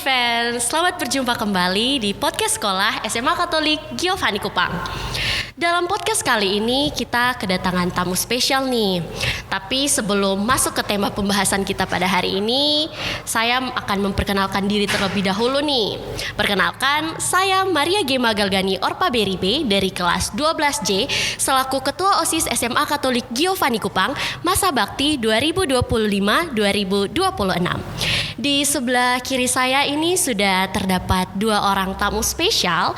Fans, selamat berjumpa kembali di podcast sekolah SMA Katolik Giovanni Kupang. Dalam podcast kali ini kita kedatangan tamu spesial nih. Tapi sebelum masuk ke tema pembahasan kita pada hari ini, saya akan memperkenalkan diri terlebih dahulu nih. Perkenalkan, saya Maria G. Magalgani Orpa Beribe dari kelas 12J selaku Ketua OSIS SMA Katolik Giovanni Kupang masa bakti 2025-2026. Di sebelah kiri saya ini sudah terdapat dua orang tamu spesial.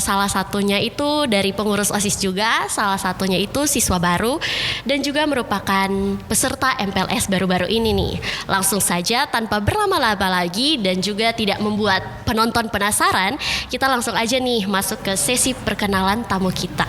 Salah satunya itu dari pengurus OSIS juga, salah satunya itu siswa baru dan juga merupakan peserta MPLS baru-baru ini nih. Langsung saja tanpa berlama-lama lagi dan juga tidak membuat penonton penasaran, kita langsung aja nih masuk ke sesi perkenalan tamu kita.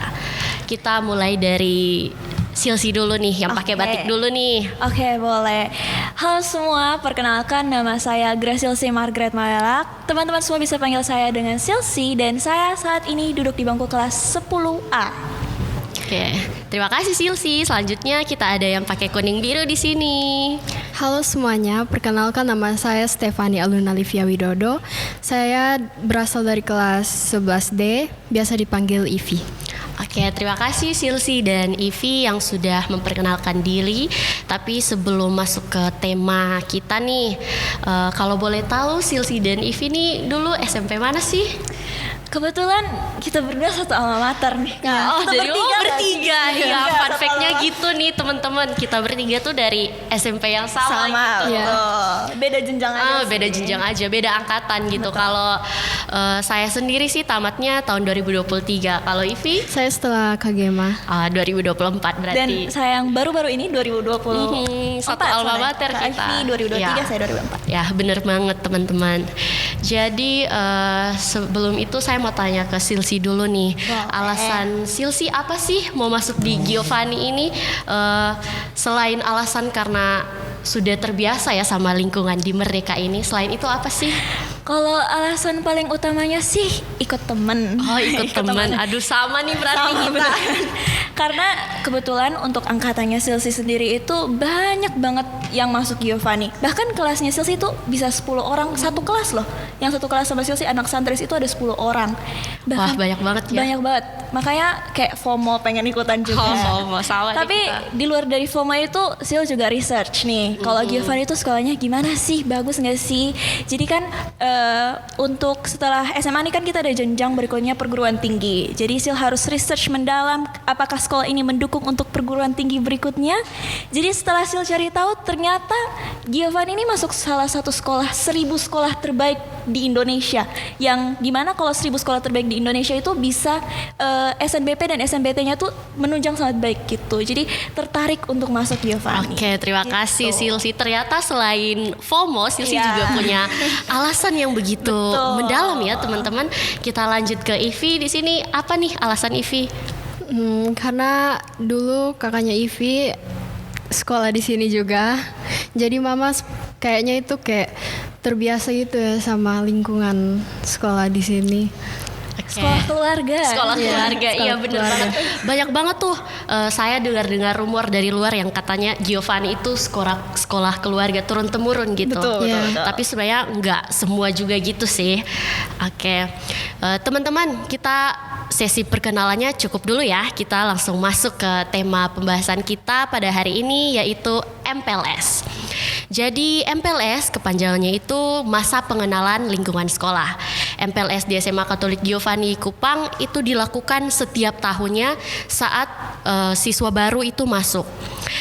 Kita mulai dari Silsi dulu nih, yang pakai batik dulu nih. Oke, boleh. Halo semua, perkenalkan nama saya Grasilsi Margaret Mayalak. Teman-teman semua bisa panggil saya dengan Silsi dan saya saat ini duduk di bangku kelas 10A. Oke, terima kasih Silsi. Selanjutnya kita ada yang pakai kuning biru di sini. Halo semuanya, perkenalkan nama saya Stefani Aluna Livia Widodo. Saya berasal dari kelas 11D, biasa dipanggil Ivi. Oke, terima kasih Silsi dan Ivi yang sudah memperkenalkan diri. Tapi sebelum masuk ke tema kita nih, kalau boleh tahu Silsi dan Ivi nih dulu SMP mana sih? Kebetulan kita berdua satu alma mater nih. Jadi bertiga. Ya, fun fact-nya gitu nih teman-teman. Kita bertiga tuh dari SMP yang sama gitu. Ya. Beda jenjang aja. Beda jenjang aja, beda angkatan gitu. Kalau saya sendiri sih tamatnya tahun 2023. Kalau Ivi? Saya setelah KGMA. 2024 berarti. Dan saya yang baru-baru ini 2020. Satu alma mater kita. Ivi 2023, saya 2024. Ya, bener banget teman-teman. Jadi sebelum itu saya mau tanya ke Silsi dulu nih. Alasan Silsi apa sih mau masuk di Giovanni ini? Selain alasan karena sudah terbiasa ya sama lingkungan di Merdeka ini, selain itu apa sih? Kalau alasan paling utamanya sih ikut temen. Ikut teman. Aduh, sama nih berarti kita. Karena kebetulan untuk angkatannya Silsi sendiri itu banyak banget yang masuk Giovanni. Bahkan kelasnya Silsi itu bisa 10 orang satu kelas loh. Yang satu kelas sama Silsi anak santris itu ada 10 orang. Wah, banyak banget ya. Banyak banget. Makanya kayak FOMO pengen ikutan juga. FOMO sama. Tapi di luar dari FOMO itu Sil juga research nih. Kalau Giovanni itu sekolahnya gimana sih? Bagus nggak sih? Jadi kan untuk setelah SMA ini kan kita ada jenjang berikutnya perguruan tinggi. Jadi Sil harus research mendalam apakah sekolah ini mendukung untuk perguruan tinggi berikutnya. Jadi setelah Sil cari tahu ternyata Giovanni ini masuk salah satu sekolah 1000 sekolah terbaik di Indonesia. Yang dimana kalau 1000 sekolah terbaik di Indonesia itu bisa SNBP dan SNBT-nya tuh menunjang sangat baik gitu. Jadi tertarik untuk masuk Giovanni. Oke, terima kasih Silsi. Ternyata selain FOMO, Silsi juga punya alasan yang begitu mendalam ya teman-teman. Kita lanjut ke Ivi di sini. Apa nih alasan Ivi? Karena dulu kakaknya Ivi sekolah di sini juga. Jadi mama kayaknya itu kayak terbiasa gitu ya sama lingkungan sekolah di sini. Sekolah keluarga. Iya bener banget. Banyak banget tuh saya dengar rumor dari luar yang katanya Giovanni itu sekolah keluarga turun temurun gitu. Betul. Tapi sebenarnya nggak semua juga gitu sih. Oke. Teman-teman, kita sesi perkenalannya cukup dulu ya. Kita langsung masuk ke tema pembahasan kita pada hari ini, yaitu MPLS. Jadi MPLS kepanjangannya itu masa pengenalan lingkungan sekolah. MPLS di SMA Katolik Giovanni Kupang itu dilakukan setiap tahunnya saat siswa baru itu masuk.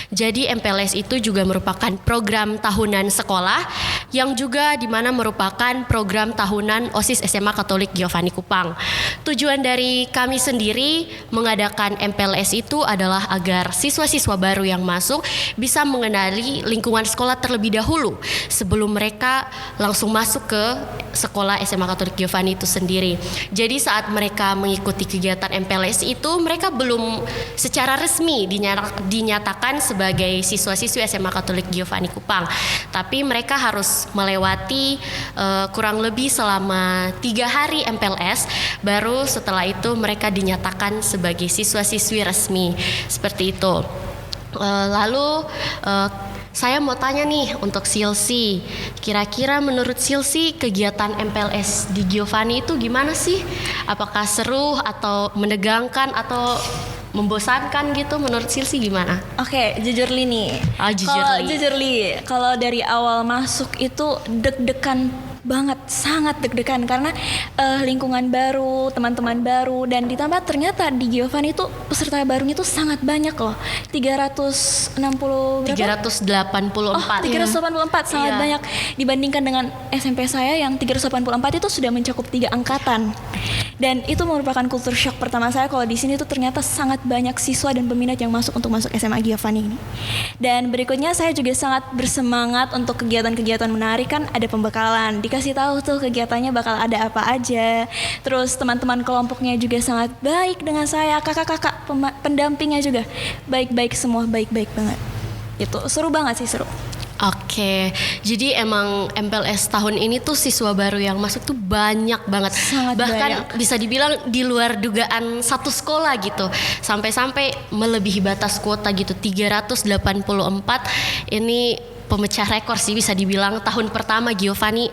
Jadi MPLS itu juga merupakan program tahunan sekolah yang juga dimana merupakan program tahunan OSIS SMA Katolik Giovanni Kupang. Tujuan dari kami sendiri mengadakan MPLS itu adalah agar siswa-siswa baru yang masuk bisa mengenali lingkungan sekolah terlebih dahulu sebelum mereka langsung masuk ke sekolah SMA Katolik Giovanni itu sendiri. Jadi saat mereka mengikuti kegiatan MPLS itu mereka belum secara resmi dinyatakan sebagai siswa-siswi SMA Katolik Giovanni Kupang, tapi mereka harus melewati kurang lebih selama 3 hari MPLS, baru setelah itu mereka dinyatakan sebagai siswa-siswi resmi seperti itu. Lalu Saya mau tanya nih untuk Silsi, kira-kira menurut Silsi kegiatan MPLS di Giovanni itu gimana sih? Apakah seru atau menegangkan atau membosankan gitu? Menurut Silsi gimana? Oke, jujur Li nih. Jujur Li, kalau dari awal masuk itu deg-degan banget, sangat deg-degan karena lingkungan baru, teman-teman baru, dan ditambah ternyata di Giovanni itu peserta barunya itu sangat banyak loh. 360 berapa? 384. 384 sangat banyak dibandingkan dengan SMP saya yang 384 itu sudah mencakup 3 angkatan. Dan itu merupakan culture shock pertama saya kalau di sini tuh ternyata sangat banyak siswa dan peminat yang masuk untuk masuk SMA Giovanni ini. Dan berikutnya saya juga sangat bersemangat untuk kegiatan-kegiatan menarik, kan ada pembekalan, dikasih tahu tuh kegiatannya bakal ada apa aja. Terus teman-teman kelompoknya juga sangat baik dengan saya, kakak-kakak pendampingnya juga baik-baik semua, baik-baik banget. Itu seru banget sih, seru. Oke, jadi emang MPLS tahun ini tuh siswa baru yang masuk tuh banyak banget. Sangat bahkan banyak. bisa dibilang di luar dugaan satu sekolah gitu. Sampai-sampai melebihi batas kuota gitu, 384. Ini pemecah rekor sih bisa dibilang. Tahun pertama Giovanni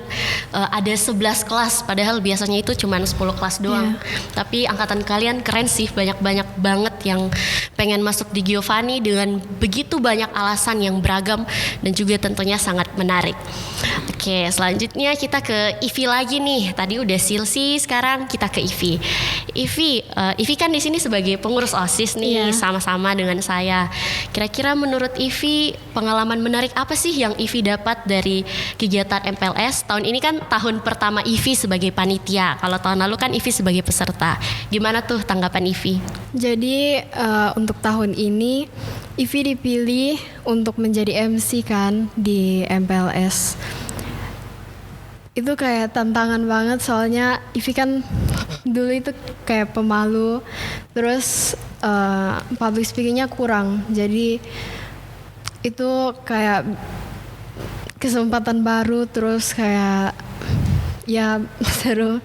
ada 11 kelas, padahal biasanya itu cuma 10 kelas doang. Tapi angkatan kalian keren sih, banyak-banyak banget yang pengen masuk di Giovanni dengan begitu banyak alasan yang beragam dan juga tentunya sangat menarik. Oke, selanjutnya kita ke Ivi lagi nih. Tadi udah Silsi, sekarang kita ke Ivi. Ivi kan di sini sebagai pengurus OSIS nih, sama-sama dengan saya. Kira-kira menurut Ivi pengalaman menarik apa sih yang Ivi dapat dari kegiatan MPLS? Tahun ini kan tahun pertama Ivi sebagai panitia. Kalau tahun lalu kan Ivi sebagai peserta. Gimana tuh tanggapan Ivi? Jadi untuk tahun ini Ivi dipilih untuk menjadi MC kan di MPLS. Itu kayak tantangan banget soalnya Ivi kan dulu itu kayak pemalu, terus public speakingnya kurang. Jadi itu kayak kesempatan baru, terus kayak ya seru.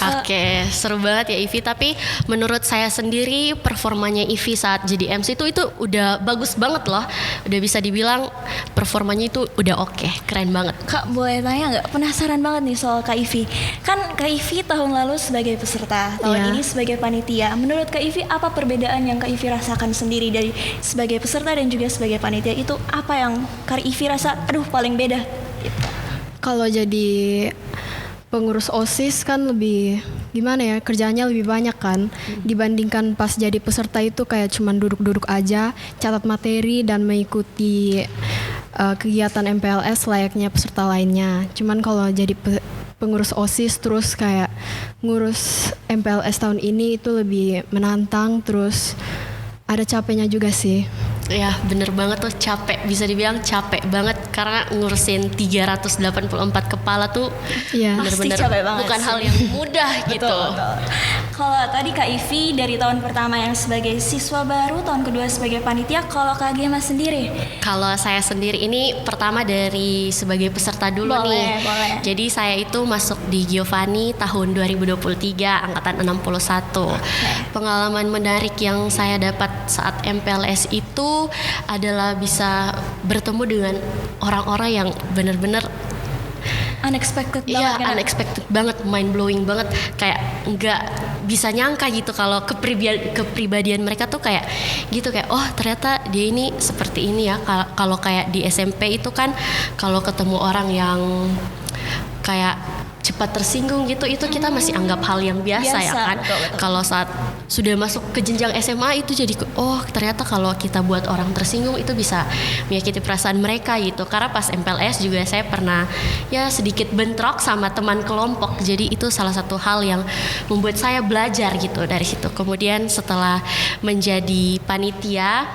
Oke, seru banget ya Ivi. Tapi menurut saya sendiri performanya Ivi saat jadi MC itu udah bagus banget loh. Udah bisa dibilang performanya itu udah oke, keren banget. Kak, boleh tanya nggak? Penasaran banget nih soal Kak Ivi. Kan Kak Ivi tahun lalu sebagai peserta, tahun ini sebagai panitia. Menurut Kak Ivi, apa perbedaan yang Kak Ivi rasakan sendiri dari sebagai peserta dan juga sebagai panitia? Itu apa yang Kak Ivi rasa, aduh paling beda? Gitu. Kalau jadi pengurus OSIS kan lebih gimana ya, kerjaannya lebih banyak kan dibandingkan pas jadi peserta itu kayak cuman duduk-duduk aja, catat materi dan mengikuti kegiatan MPLS layaknya peserta lainnya. Cuman kalau jadi pengurus OSIS terus kayak ngurus MPLS tahun ini itu lebih menantang, terus ada capeknya juga sih. Ya bener banget tuh, capek, bisa dibilang capek banget karena ngurusin 384 kepala tuh bener-bener bukan hal yang mudah gitu. Betul. Kalau tadi Kak Ivi dari tahun pertama yang sebagai siswa baru, tahun kedua sebagai panitia, kalau Kak Gema sendiri? Kalau saya sendiri ini pertama dari sebagai peserta dulu nih. Jadi saya itu masuk di Giovanni tahun 2023 angkatan 61. Pengalaman menarik yang saya dapat saat MPLS itu adalah bisa bertemu dengan orang-orang yang benar-benar unexpected banget. Iya, unexpected banget, mind blowing banget. Kayak nggak bisa nyangka gitu kalau kepribadian mereka tuh kayak gitu, kayak oh ternyata dia ini seperti ini ya. Kalau kayak di SMP itu kan kalau ketemu orang yang kayak cepat tersinggung gitu, itu kita masih anggap hal yang biasa ya kan. Kalau saat sudah masuk ke jenjang SMA itu jadi oh ternyata kalau kita buat orang tersinggung itu bisa menyakiti perasaan mereka gitu. Karena pas MPLS juga saya pernah ya sedikit bentrok sama teman kelompok. Jadi itu salah satu hal yang membuat saya belajar gitu dari situ. Kemudian setelah menjadi panitia,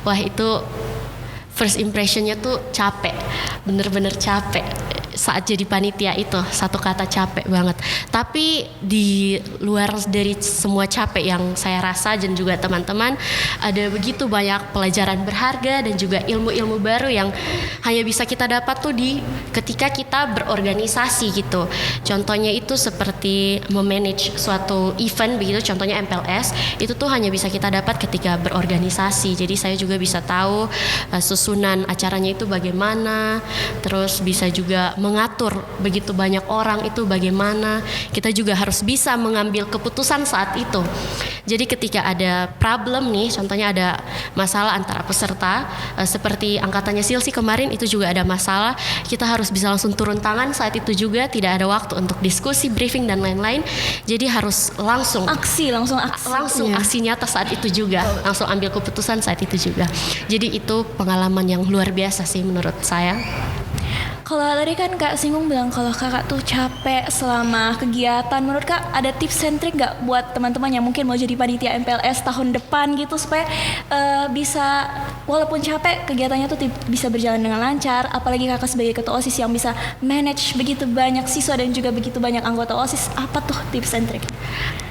wah itu first impressionnya tuh capek, bener-bener capek. saat jadi panitia itu satu kata capek banget. Tapi di luar dari semua capek yang saya rasa dan juga teman-teman, ada begitu banyak pelajaran berharga dan juga ilmu-ilmu baru yang hanya bisa kita dapat tuh ketika kita berorganisasi gitu. Contohnya itu seperti memanage suatu event begitu, contohnya MPLS itu tuh hanya bisa kita dapat ketika berorganisasi. Jadi saya juga bisa tahu susunan acaranya itu bagaimana, terus bisa juga mengatur begitu banyak orang itu bagaimana. Kita juga harus bisa mengambil keputusan saat itu. Jadi ketika ada problem nih, contohnya ada masalah antara peserta, seperti angkatannya Silsi kemarin itu juga ada masalah, kita harus bisa langsung turun tangan saat itu juga, tidak ada waktu untuk diskusi, briefing dan lain-lain. Jadi harus langsung aksi nyata saat itu juga, langsung ambil keputusan saat itu juga. Jadi itu pengalaman yang luar biasa sih menurut saya. Kalau tadi kan Kak Singgung bilang kalau Kakak tuh capek selama kegiatan, menurut Kak ada tips and trick nggak buat teman-teman yang mungkin mau jadi panitia MPLS tahun depan gitu supaya bisa walaupun capek kegiatannya tuh bisa berjalan dengan lancar, apalagi Kakak sebagai ketua OSIS yang bisa manage begitu banyak siswa dan juga begitu banyak anggota OSIS, apa tuh tips and trick?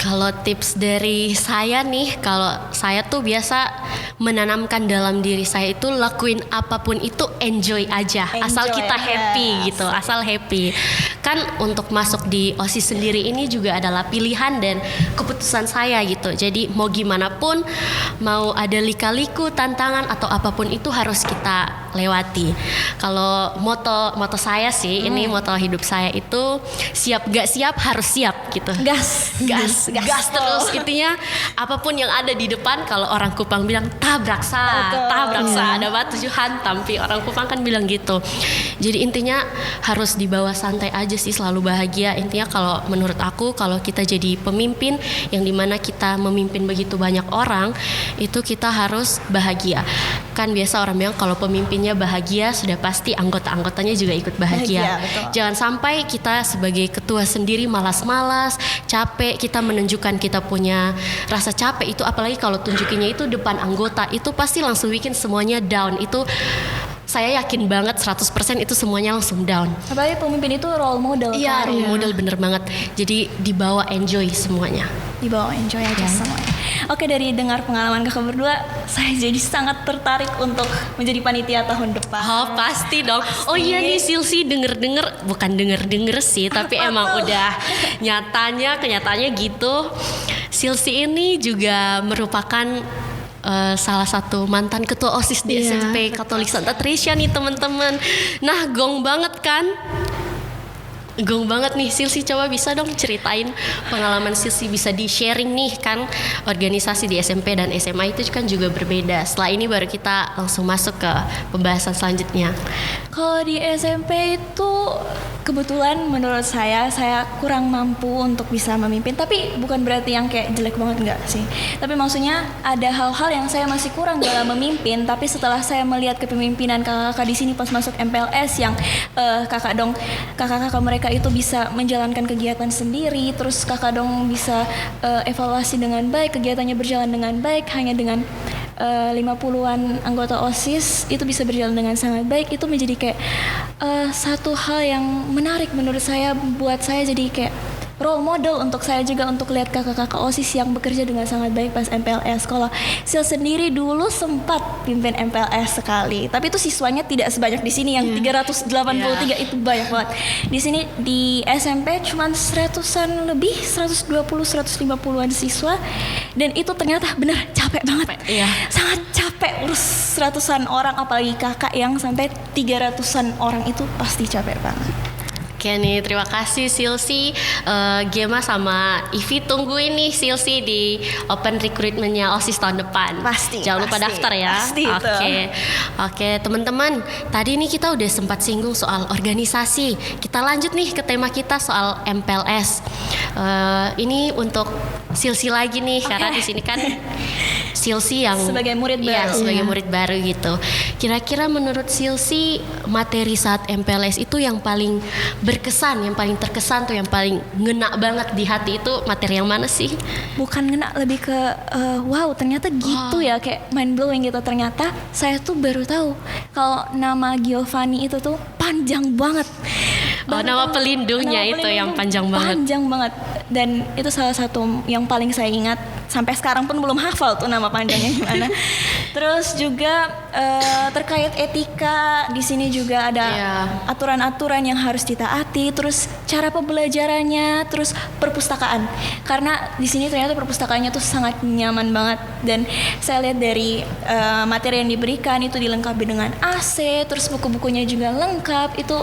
Kalau tips dari saya nih, kalau saya tuh biasa menanamkan dalam diri saya itu lakuin apapun itu enjoy aja, asal kita happy gitu, asal happy. Kan untuk masuk di OSIS sendiri ini juga adalah pilihan dan keputusan saya gitu. Jadi mau gimana pun, mau ada lika-liku, tantangan atau apapun itu harus kita lewati. Kalau moto saya sih, ini moto hidup saya itu siap gak siap harus siap gitu. Gas terus. Intinya apapun yang ada di depan, kalau orang Kupang bilang tabrak sa, ada batu hantam, tapi orang Kupang kan bilang gitu. Jadi intinya harus dibawa santai aja sih, selalu bahagia. Intinya kalau menurut aku, kalau kita jadi pemimpin yang dimana kita memimpin begitu banyak orang, itu kita harus bahagia. Kan biasa orang bilang kalau pemimpinnya bahagia, sudah pasti anggota-anggotanya juga ikut bahagia. Jangan sampai kita sebagai ketua sendiri malas-malas, capek, kita menunjukkan kita punya rasa capek itu, apalagi kalau tunjukinya itu depan anggota, itu pasti langsung bikin semuanya down. Itu saya yakin banget 100% itu semuanya langsung down. Apalagi pemimpin itu role model. Iya, role model bener banget. Jadi dibawa enjoy semuanya. Dibawa enjoy aja semuanya. Oke, dari dengar pengalaman kakak berdua, saya jadi sangat tertarik untuk menjadi panitia tahun depan. Oh pasti dong. Oh iya nih Silsi bukan denger sih, tapi emang udah kenyataannya gitu. Silsi ini juga merupakan salah satu mantan ketua OSIS di SMP Katolik Santa Tresia nih teman-teman. Nah gong banget kan? Gong banget nih. Silsi coba bisa dong ceritain pengalaman Silsi, bisa di sharing nih kan. Organisasi di SMP dan SMA itu kan juga berbeda. Setelah ini baru kita langsung masuk ke pembahasan selanjutnya. Kalau di SMP itu kebetulan menurut saya kurang mampu untuk bisa memimpin. Tapi bukan berarti yang kayak jelek banget, enggak sih. Tapi maksudnya ada hal-hal yang saya masih kurang dalam memimpin. Tapi setelah saya melihat kepemimpinan kakak-kakak di sini pas masuk MPLS yang kakak-kakak mereka itu bisa menjalankan kegiatan sendiri, terus kakak dong bisa evaluasi dengan baik, kegiatannya berjalan dengan baik, hanya dengan 50-an anggota OSIS itu bisa berjalan dengan sangat baik. Itu menjadi kayak satu hal yang menarik menurut saya, buat saya jadi kayak role model untuk saya juga, untuk lihat kakak-kakak OSIS yang bekerja dengan sangat baik pas MPLS. Kalau Sil sendiri dulu sempat pimpin MPLS sekali, tapi itu siswanya tidak sebanyak di sini yang 383 itu banyak banget. Di sini di SMP cuma 100-an lebih, 120-150-an siswa, dan itu ternyata benar capek banget. Sangat capek urus 100-an orang, apalagi kakak yang sampai 300-an orang, itu pasti capek banget. Oke nih, terima kasih Silsi. Gema sama Ivi tungguin nih Silsi di open recruitment-nya OSIS tahun depan. Jangan lupa daftar ya. Oke, teman-teman. Tadi nih kita udah sempat singgung soal organisasi. Kita lanjut nih ke tema kita soal MPLS. Ini untuk Silsi lagi nih, karena di sini kan Silsi yang sebagai murid baru. Sebagai murid baru gitu. Kira-kira menurut Silsi materi saat MPLS itu yang paling berkesan, yang paling terkesan tuh, yang paling ngena banget di hati itu materi yang mana sih? Bukan ngena, lebih ke wow, ternyata gitu ya, kayak mind blowing gitu. Ternyata saya tuh baru tahu kalau nama Giovanni itu tuh panjang banget. nama pelindungnya nama itu pelindung yang panjang banget. Panjang banget. Dan itu salah satu yang paling saya ingat. Sampai sekarang pun belum hafal tuh nama panjangnya gimana. Terus juga terkait etika di sini juga ada aturan-aturan yang harus ditaati. Terus cara pembelajarannya, terus perpustakaan. Karena di sini ternyata perpustakaannya tuh sangat nyaman banget. Dan saya lihat dari materi yang diberikan itu dilengkapi dengan AC, terus buku-bukunya juga lengkap. Itu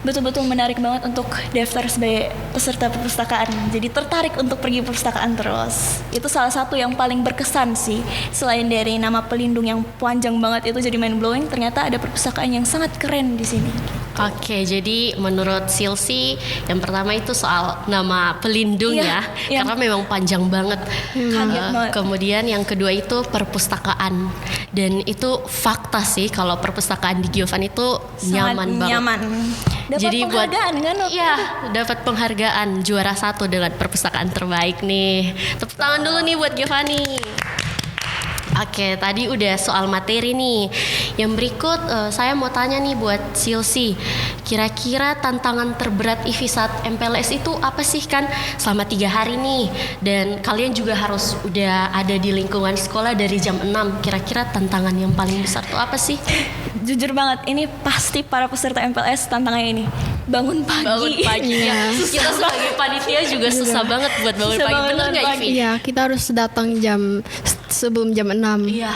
betul-betul menarik banget untuk daftar sebagai peserta perpustakaan. Jadi tertarik untuk pergi perpustakaan terus. Itu salah satu yang paling berkesan sih. Selain dari nama pelindung yang panjang banget itu jadi mind blowing, ternyata ada perpustakaan yang sangat keren di sini. Oke, jadi menurut Silsi yang pertama itu soal nama pelindung Iya, iya. karena memang panjang banget. Kaget banget. Kemudian yang kedua itu perpustakaan, dan itu fakta sih kalau perpustakaan di Giovan itu Sangat nyaman banget. nyaman. Dapat Jadi penghargaan kan? Iya, dapat penghargaan juara 1 dengan perpustakaan terbaik nih. Tepuk tangan dulu nih buat Giovanni. Oke, tadi udah soal materi nih. Yang berikut saya mau tanya nih buat Silsi. Kira-kira tantangan terberat IVI saat MPLS itu apa sih, kan selama 3 hari nih. Dan kalian juga harus udah ada di lingkungan sekolah dari jam 6. Kira-kira tantangan yang paling besar tuh apa sih? Jujur banget, ini pasti para peserta MPLS tantangannya ini. Bangun pagi. Bangun pagi ya. Kita sebagai panitia juga susah banget buat bangun Susah pagi. banget Bener bangun gak pagi. Ivi? Iya, kita harus datang sebelum jam 6. Iya.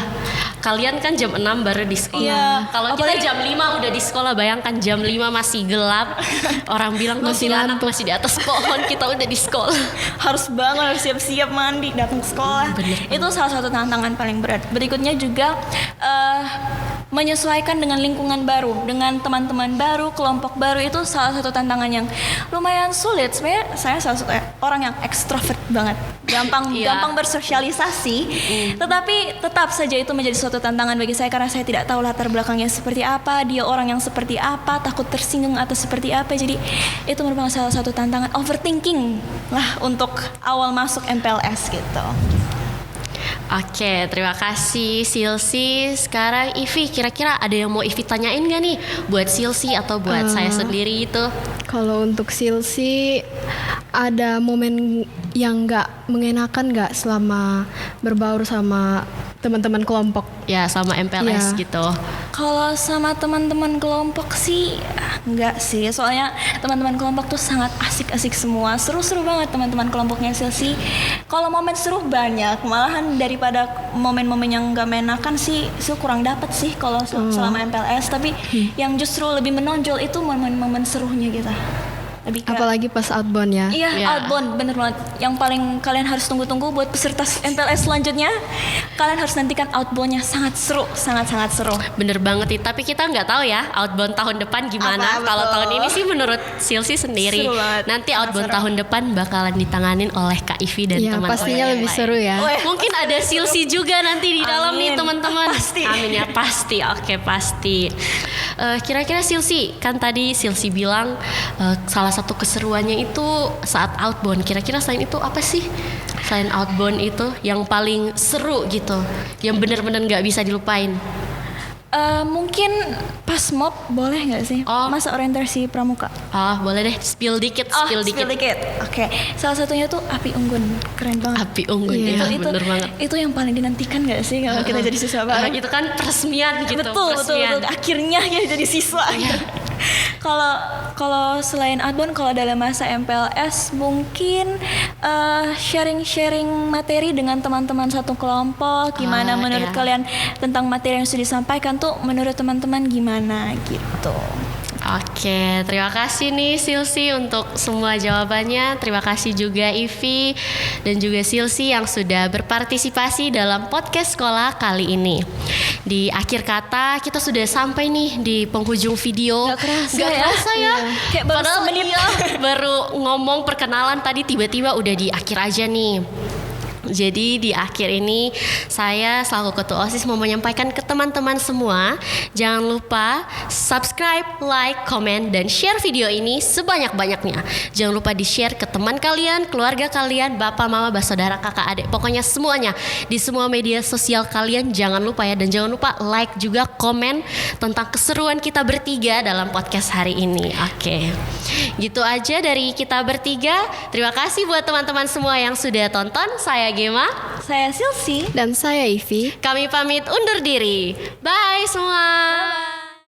Kalian kan jam 6 baru di sekolah. Iya. Kalau kita Apalagi- jam 5 udah di sekolah, bayangkan jam 5 masih gelap. Orang bilang Masih kuntilanak ngantuk. masih di atas pohon, kita udah di sekolah. Harus bangun, harus siap-siap mandi, datang ke sekolah. Itu salah satu tantangan paling berat. Berikutnya juga menyesuaikan dengan lingkungan baru, dengan teman-teman baru, kelompok baru, itu salah satu tantangan yang lumayan sulit. Sebenarnya saya salah satu orang yang ekstrovert banget, gampang Iya. gampang bersosialisasi. Tetapi tetap saja itu menjadi suatu tantangan bagi saya karena saya tidak tahu latar belakangnya seperti apa, dia orang yang seperti apa, takut tersinggung atau seperti apa. Jadi itu merupakan salah satu tantangan, overthinking lah untuk awal masuk MPLS gitu. Oke, terima kasih Silsi. Sekarang Ivi, kira-kira ada yang mau Ivi tanyain gak nih buat Silsi atau buat saya sendiri itu? Kalau untuk Silsi, ada momen yang nggak mengenakan nggak selama berbaur sama teman-teman kelompok? Ya, sama MPLS Iya. gitu. Kalau sama teman-teman kelompok sih enggak sih, soalnya teman-teman kelompok tuh sangat asik-asik semua, seru-seru banget teman-teman kelompoknya Silsi. Kalau momen seru banyak, malahan daripada momen-momen yang enggak menakan sih, Sil kurang dapat sih kalau selama MPLS. Tapi yang justru lebih menonjol itu momen-momen serunya gitu. Lebih kayak- Apalagi pas outbound ya. Iya, Ya. outbound bener banget. Yang paling kalian harus tunggu-tunggu buat peserta MPLS selanjutnya, kalian harus nantikan outboundnya, sangat seru, sangat-sangat seru. Bener banget nih, tapi kita nggak tahu ya outbound tahun depan gimana. Apa, Kalau betul. tahun ini sih menurut Silsi sendiri, Seru banget. nanti Sangat outbound seru. tahun depan bakalan ditanganin oleh Kak Ivi dan Iya, teman-teman pastinya yang lebih lain. seru ya. Weh, Mungkin ada Silsi juga nanti di dalam nih Amin. teman-teman. Pasti. Amin ya, pasti. Oke, pasti. Kira-kira Silsi, kan tadi Silsi bilang salah satu keseruannya itu saat outbound. Kira-kira selain itu apa sih? Selain outbound itu yang paling seru gitu, yang benar-benar nggak bisa dilupain. Mungkin pas mob boleh nggak sih? Oh. Masa orientasi pramuka. Oh, boleh deh, spill dikit, spill dikit. Oke, salah satunya tuh api unggun, keren banget. Api unggun Iya. ya, bener banget. Itu yang paling dinantikan nggak sih kalau kita jadi siswa baru? Itu kan peresmian gitu, betul, peresmian. akhirnya ya jadi siswa. Kalau selain outbound, kalau dalam masa MPLS mungkin sharing materi dengan teman-teman satu kelompok. Gimana menurut iya. kalian tentang materi yang sudah disampaikan tuh menurut teman-teman gimana gitu. Oke, terima kasih nih Silsi untuk semua jawabannya. Terima kasih juga Ivi dan juga Silsi yang sudah berpartisipasi dalam podcast sekolah kali ini. Di akhir kata kita sudah sampai nih di penghujung video. Gak kerasa Gak ya. kerasa ya. Iya. Kayak baru Padahal semenit. iya, baru ngomong perkenalan tadi tiba-tiba udah di akhir aja nih. Jadi di akhir ini saya selaku ketua OSIS mau menyampaikan ke teman-teman semua, jangan lupa subscribe, like, komen, dan share video ini sebanyak-banyaknya. Jangan lupa di-share ke teman kalian, keluarga kalian, bapak, mama, bersaudara, kakak, adik, pokoknya semuanya di semua media sosial kalian. Jangan lupa ya, dan jangan lupa like juga, komen tentang keseruan kita bertiga dalam podcast hari ini. Oke, gitu aja dari kita bertiga. Terima kasih buat teman-teman semua yang sudah tonton. Saya Gema, Saya Silsi. Dan saya Ivi. kami pamit undur diri. Bye semua. Bye.